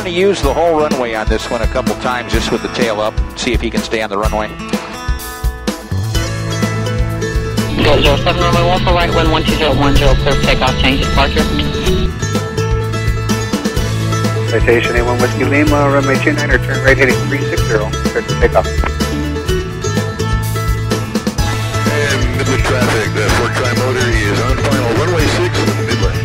to use the whole runway on this one a couple times just with the tail up, see if he can stay on the runway. 007 runway 1 for right, wind 12010, clear for takeoff, change departure. Citation A1 Whiskey Lima, runway 29, turn right heading 360, clear for takeoff. And midway traffic, the Ford Tri-Motor is on final runway 6, midway.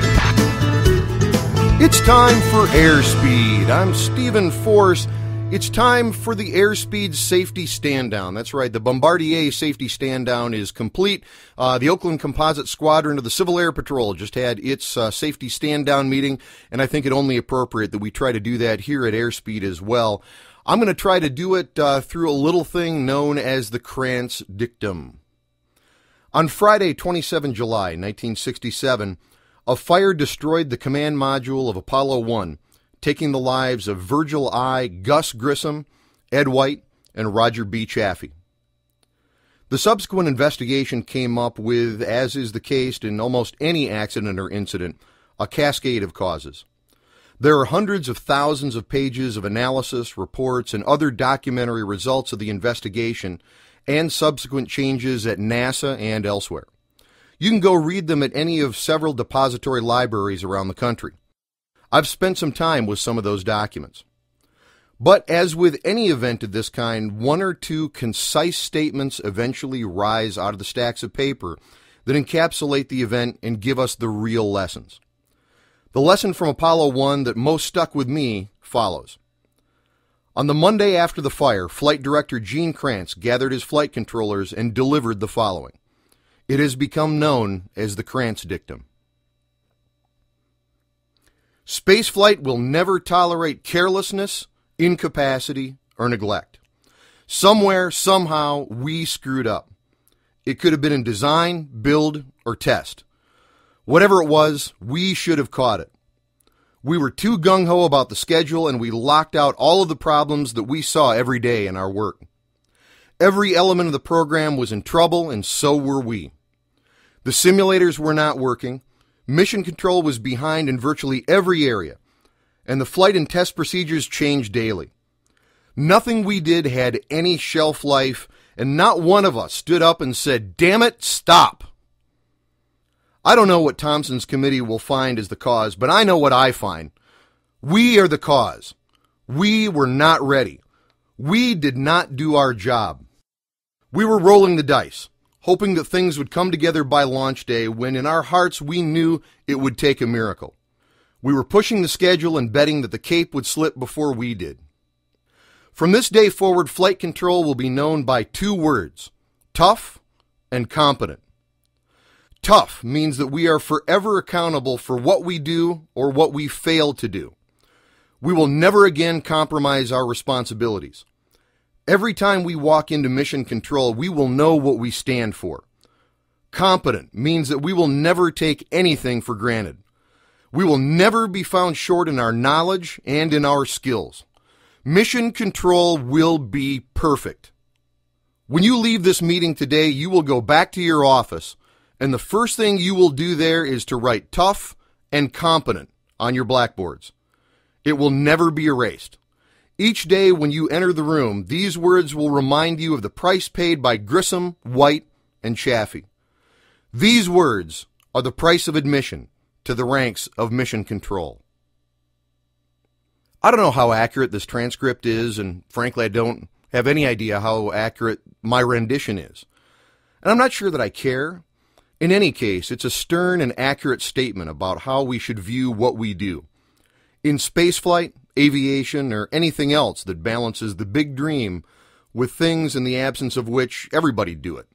It's time for Airspeed. I'm Stephen Force. It's time for the Airspeed Safety Standdown. That's right, the Bombardier Safety Standdown is complete. The Oakland Composite Squadron of the Civil Air Patrol just had its Safety Standdown meeting, and I think it only appropriate that we try to do that here at Airspeed as well. I'm going to try to do it through a little thing known as the Krantz Dictum. On Friday, 27 July, 1967, a fire destroyed the command module of Apollo 1, taking the lives of Virgil I. Gus Grissom, Ed White, and Roger B. Chaffee. The subsequent investigation came up with, as is the case in almost any accident or incident, a cascade of causes. There are hundreds of thousands of pages of analysis, reports, and other documentary results of the investigation and subsequent changes at NASA and elsewhere. You can go read them at any of several depository libraries around the country. I've spent some time with some of those documents. But as with any event of this kind, one or two concise statements eventually rise out of the stacks of paper that encapsulate the event and give us the real lessons. The lesson from Apollo 1 that most stuck with me follows. On the Monday after the fire, Flight Director Gene Kranz gathered his flight controllers and delivered the following. It has become known as the Krantz Dictum. Spaceflight will never tolerate carelessness, incapacity, or neglect. Somewhere, somehow, we screwed up. It could have been in design, build, or test. Whatever it was, we should have caught it. We were too gung-ho about the schedule, and we locked out all of the problems that we saw every day in our work. Every element of the program was in trouble, and so were we. The simulators were not working. Mission control was behind in virtually every area, and the flight and test procedures changed daily. Nothing we did had any shelf life, and not one of us stood up and said, "Damn it, stop!" I don't know what Thompson's committee will find as the cause, but I know what I find. We are the cause. We were not ready. We did not do our job. We were rolling the dice, hoping that things would come together by launch day when in our hearts we knew it would take a miracle. We were pushing the schedule and betting that the Cape would slip before we did. From this day forward, flight control will be known by two words, tough and competent. Tough means that we are forever accountable for what we do or what we fail to do. We will never again compromise our responsibilities. Every time we walk into mission control, we will know what we stand for. Competent means that we will never take anything for granted. We will never be found short in our knowledge and in our skills. Mission control will be perfect. When you leave this meeting today, you will go back to your office, and the first thing you will do there is to write tough and competent on your blackboards. It will never be erased. Each day when you enter the room, these words will remind you of the price paid by Grissom, White, and Chaffee. These words are the price of admission to the ranks of mission control. I don't know how accurate this transcript is, and frankly, I don't have any idea how accurate my rendition is. And I'm not sure that I care. In any case, it's a stern and accurate statement about how we should view what we do. In spaceflight, aviation, or anything else that balances the big dream with things in the absence of which everybody do it.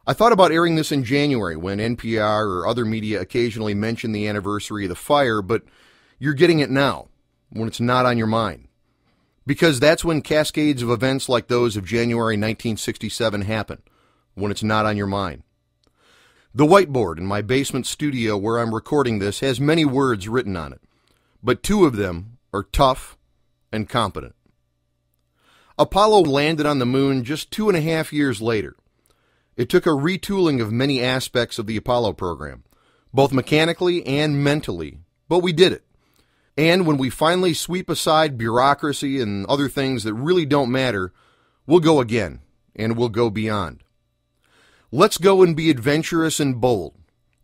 I thought about airing this in January when NPR or other media occasionally mention the anniversary of the fire, but you're getting it now, when it's not on your mind. Because that's when cascades of events like those of January 1967 happen, when it's not on your mind. The whiteboard in my basement studio where I'm recording this has many words written on it, but two of them are tough and competent. Apollo landed on the moon just 2.5 years later. It took a retooling of many aspects of the Apollo program, both mechanically and mentally, but we did it. And when we finally sweep aside bureaucracy and other things that really don't matter, we'll go again, and we'll go beyond. Let's go and be adventurous and bold.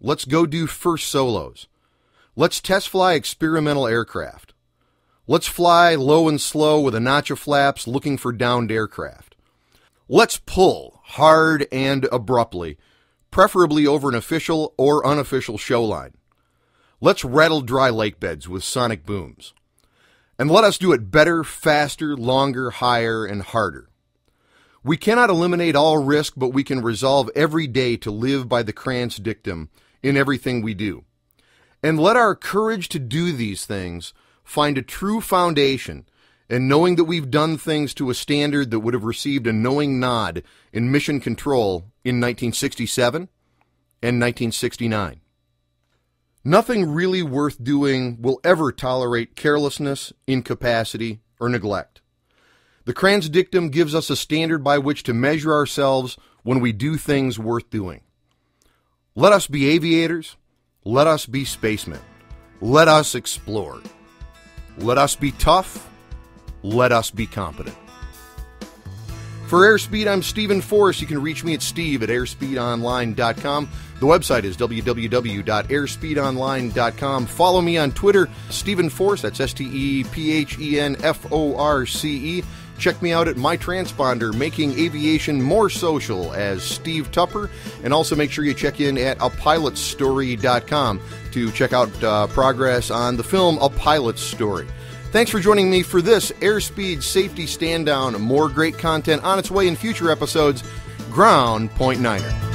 Let's go do first solos. Let's test fly experimental aircraft. Let's fly low and slow with a notch of flaps looking for downed aircraft. Let's pull hard and abruptly, preferably over an official or unofficial show line. Let's rattle dry lake beds with sonic booms. And let us do it better, faster, longer, higher, and harder. We cannot eliminate all risk, but we can resolve every day to live by the Kranz dictum in everything we do. And let our courage to do these things find a true foundation in knowing that we've done things to a standard that would have received a knowing nod in mission control in 1967 and 1969. Nothing really worth doing will ever tolerate carelessness, incapacity, or neglect. The Kranz dictum gives us a standard by which to measure ourselves when we do things worth doing. Let us be aviators. Let us be spacemen. Let us explore. Let us be tough. Let us be competent. For Airspeed, I'm Stephen Forrest. You can reach me at steve@airspeedonline.com. The website is www.airspeedonline.com. Follow me on Twitter, Stephen Force, that's STEPHENFORCE. Check me out at my transponder, making aviation more social, as Steve Tupper. And also make sure you check in at apilotstory.com to check out progress on the film A Pilot's Story. Thanks for joining me for this Airspeed Safety Standdown. More great content on its way in future episodes. Ground Point Niner.